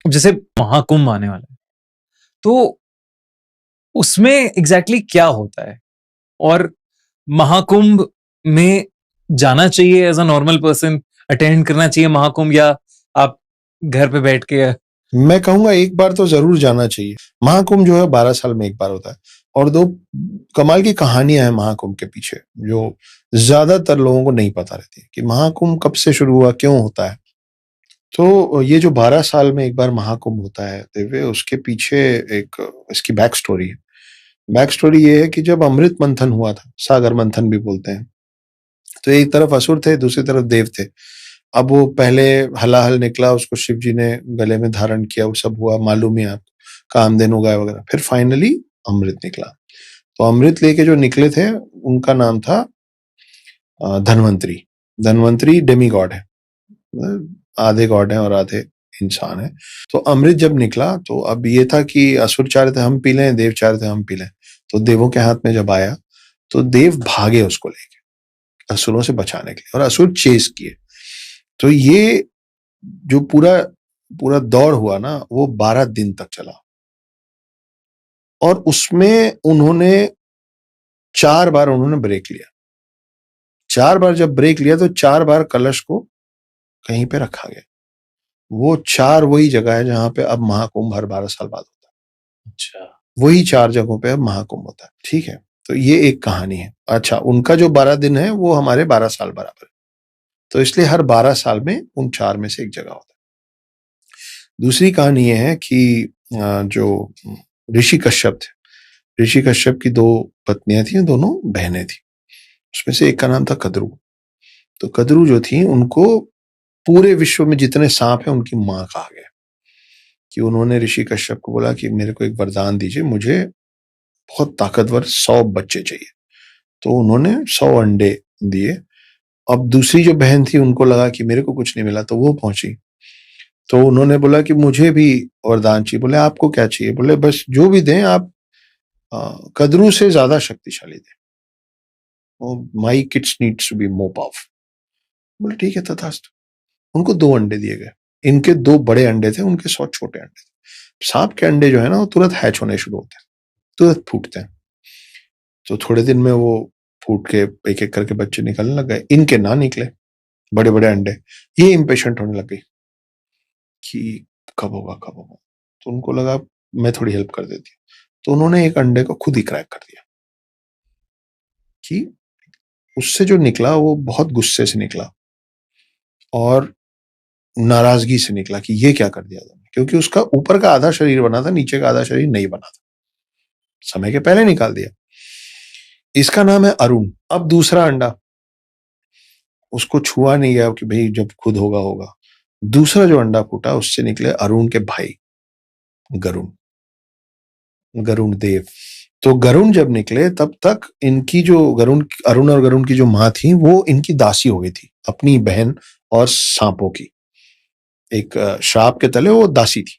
अब जैसे महाकुंभ आने वाला है, तो उसमें एग्जैक्टली क्या होता है? और महाकुंभ में जाना चाहिए as a normal person, attend करना चाहिए महाकुंभ, या आप घर पे बैठ के? मैं कहूंगा एक बार तो जरूर जाना चाहिए। महाकुंभ जो है 12 साल में एक बार होता है, और दो कमाल की कहानियां हैं महाकुंभ के पीछे जो ज्यादातर लोगों को नहीं पता रहती कि महाकुंभ कब से शुरू हुआ, क्यों होता है। तो ये जो 12 साल में एक बार महाकुंभ होता है दिव्य, उसके पीछे एक इसकी बैक स्टोरी है। बैक स्टोरी ये है कि जब अमृत मंथन हुआ था, सागर मंथन भी बोलते हैं, तो एक तरफ असुर थे, दूसरी तरफ देव थे। अब वो पहले हलाहल निकला, उसको शिव जी ने गले में धारण किया, वो सब हुआ, मालूम है आपको, कामधेनु गाय वगैरह। फिर फाइनली अमृत निकला। तो अमृत लेके जो निकले थे उनका नाम था धनवंतरी। धनवंतरी डेमी गॉड है, आधे गॉड है और आधे इंसान है। तो अमृत जब निकला तो अब ये था कि असुर चाह रहे थे हम पी लें, देव चाह रहे थे हम पी लें। तो देवों के हाथ में जब आया तो देव भागे उसको लेके असुरों से बचाने के लिए, और असुर चेस किए। तो ये जो पूरा पूरा दौड़ हुआ ना, वो 12 दिन तक चला, और उसमें उन्होंने 4 बार उन्होंने ब्रेक लिया। 4 बार जब ब्रेक लिया तो 4 बार कलश को कहीं पे रखा गया। वो 4 वही जगह है जहां पे अब महाकुंभ हर 12 साल बाद होता है। अच्छा। वही 4 जगहों पे अब महाकुंभ होता है। ठीक है, तो ये एक कहानी है। अच्छा, उनका जो 12 दिन है वो हमारे 12 साल बराबर है, तो इसलिए हर 12 साल में उन 4 में से एक जगह होता है। दूसरी कहानी ये है कि जो ऋषि कश्यप थे, ऋषि कश्यप की 2 पत्नियां थी, दोनों बहनें थी। उसमें से एक का नाम था कद्रू। तो कद्रू जो थी, उनको पूरे विश्व में जितने सांप हैं उनकी मां कहा गया, कि उन्होंने ऋषि कश्यप को बोला कि मेरे को एक वरदान दीजिए, मुझे बहुत ताकतवर 100 बच्चे चाहिए। तो उन्होंने 100 अंडे दिए। अब दूसरी जो बहन थी उनको लगा कि मेरे को कुछ नहीं मिला, तो वो पहुंची। तो उन्होंने बोला कि मुझे भी वरदान चाहिए। बोले आपको क्या चाहिए? बोले बस जो भी दें आप, कद्रू से ज्यादा शक्तिशाली दें। My kids needs to be more powerful. बोले ठीक है, तथास्तु। उनको 2 अंडे दिए गए। इनके 2 बड़े अंडे थे, उनके 100 छोटे अंडे थे। सांप के अंडे जो है ना, वो तुरंत हैच होने शुरू होते हैं, तुरंत फूटते हैं। तो थोड़े दिन में वो फूट के एक एक करके बच्चे निकलने लग गए। इनके ना निकले, बड़े बड़े अंडे। ये इम्पेशेंट होने लग गई कि कब होगा कब होगा। तो उनको लगा मैं थोड़ी हेल्प कर देती हूँ। तो उन्होंने एक अंडे को खुद ही क्रैक कर दिया। कि उससे जो निकला वो बहुत गुस्से से निकला और नाराजगी से निकला कि ये क्या कर दिया तुमने, क्योंकि उसका ऊपर का आधा शरीर बना था, नीचे का आधा शरीर नहीं बना था, समय के पहले निकाल दिया। इसका नाम है अरुण। अब दूसरा अंडा उसको छुआ नहीं गया कि भाई जब खुद होगा होगा। दूसरा जो अंडा फूटा उससे निकले अरुण के भाई गरुण, गरुण देव। तो गरुण जब निकले तब तक इनकी जो गरुण, अरुण और गरुण की जो मां थी, वो इनकी दासी हो गई थी, अपनी बहन और सांपों की। एक श्राप के तले वो दासी थी।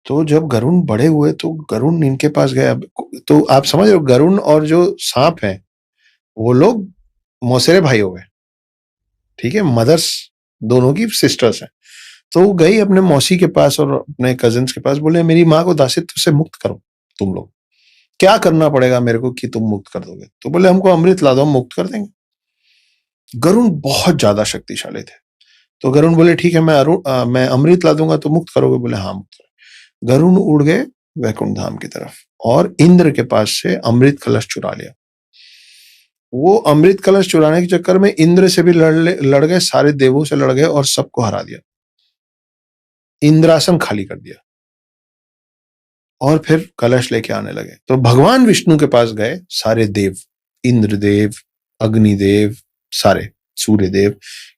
तो जब गरुण बड़े हुए तो गरुण इनके पास गया। तो आप समझ रहे हो, गरुण और जो सांप है वो लोग मौसेरे भाई हो गए। ठीक है, मदर्स दोनों की सिस्टर्स हैं। तो वो गई अपने मौसी के पास और अपने कजिन्स के पास, बोले मेरी माँ को दासित्व से मुक्त करो, तुम लोग क्या करना पड़ेगा मेरे को कि तुम मुक्त कर दोगे? तो बोले हमको अमृत ला दो, हम मुक्त कर देंगे। गरुण बहुत ज्यादा शक्तिशाली थे। तो गरुण बोले ठीक है, मैं अमृत ला दूंगा तो मुक्त करोगे? बोले हाँ मुक्त करोगे। गरुण उड़ गए वैकुंठ धाम की तरफ और इंद्र के पास से अमृत कलश चुरा लिया। वो अमृत कलश चुराने के चक्कर में इंद्र से भी लड़ गए, सारे देवों से लड़ गए और सबको हरा दिया, इंद्रासन खाली कर दिया। और फिर कलश लेके आने लगे तो भगवान विष्णु के पास गए सारे देव, इंद्रदेव, अग्निदेव, सारे सूर्यदेव,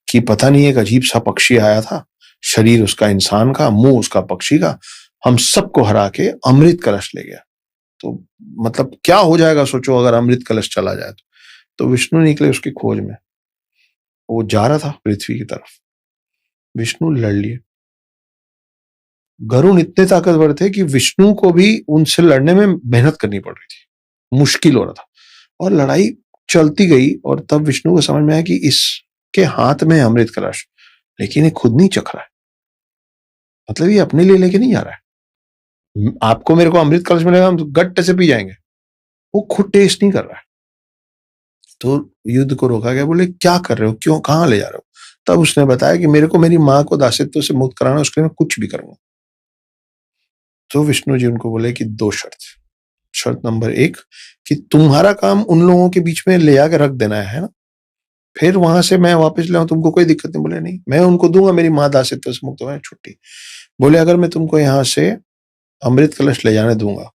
कि पता नहीं एक अजीब सा पक्षी आया था, शरीर उसका इंसान का, मुंह उसका पक्षी का, हम सबको हरा के अमृत कलश ले गया। तो मतलब क्या हो जाएगा सोचो अगर अमृत कलश चला जाए। तो विष्णु निकले उसकी खोज में। वो जा रहा था पृथ्वी की तरफ, विष्णु लड़ लिए। गरुण इतने ताकतवर थे कि विष्णु को भी उनसे लड़ने में मेहनत करनी पड़ रही थी, मुश्किल हो रहा था। और लड़ाई चलती गई और तब विष्णु को समझ में आया कि इसके हाथ में है अमृत कलश, लेकिन ये खुद नहीं चख रहा है। मतलब ये अपने लिए लेके नहीं जा रहा है। आपको मेरे को अमृत कलश मिलेगा, हम गट्ट से पी जाएंगे, वो खुद टेस्ट नहीं कर रहा है। तो युद्ध को रोका गया, बोले क्या कर रहे हो, क्यों, कहाँ ले जा रहे हो? तब उसने बताया कि मेरे को मेरी माँ को दासित्व से मुक्त कराना, उसके लिए मैं कुछ भी करूंगा। तो विष्णु जी उनको बोले कि दो शर्त। शर्त नंबर एक कि तुम्हारा काम उन लोगों के बीच में ले आके रख देना है ना, फिर वहां से मैं वापस ले आऊं, तुमको कोई दिक्कत नहीं। बोले नहीं, मैं उनको दूंगा, मेरी माँ दासित्व से मुक्त हो छुट्टी। बोले अगर मैं तुमको यहाँ से अमृत कलश ले जाने दूंगा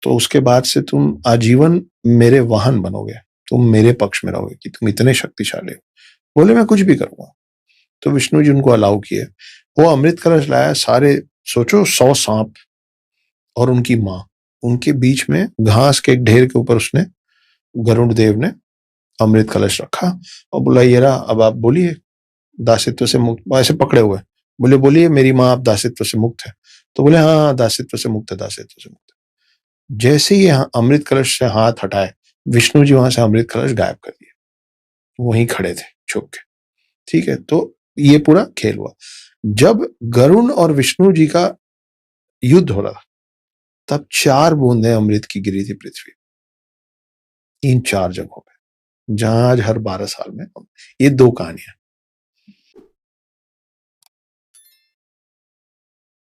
तो उसके बाद से तुम आजीवन मेरे वाहन बनोगे, तुम मेरे पक्ष में रहोगे कि तुम इतने शक्तिशाली हो। बोले मैं कुछ भी करूंगा। तो विष्णु जी उनको अलाउ किए, वो अमृत कलश लाया, सारे सोचो 100 सांप और उनकी माँ, उनके बीच में घास के एक ढेर के ऊपर उसने, गरुड़ देव ने अमृत कलश रखा और बोला ये रहा, अब आप बोलिए दासित्व से मुक्त। ऐसे पकड़े हुए, बोले बोलिए मेरी माँ आप दासित्व से मुक्त है। तो बोले हाँ हाँ, दासित्व से मुक्त है, दासित्व से मुक्त है। जैसे ही अमृत कलश से हाथ हटाए, विष्णु जी वहां से अमृत कलश गायब कर दिए, वहीं खड़े थे छुप के। ठीक है, तो ये पूरा खेल हुआ। जब गरुण और विष्णु जी का युद्ध हो रहा था, तब 4 बूंदें अमृत की गिरी थी पृथ्वी, इन 4 जगहों पे, जहां आज हर 12 साल में। ये 2 कहानियां।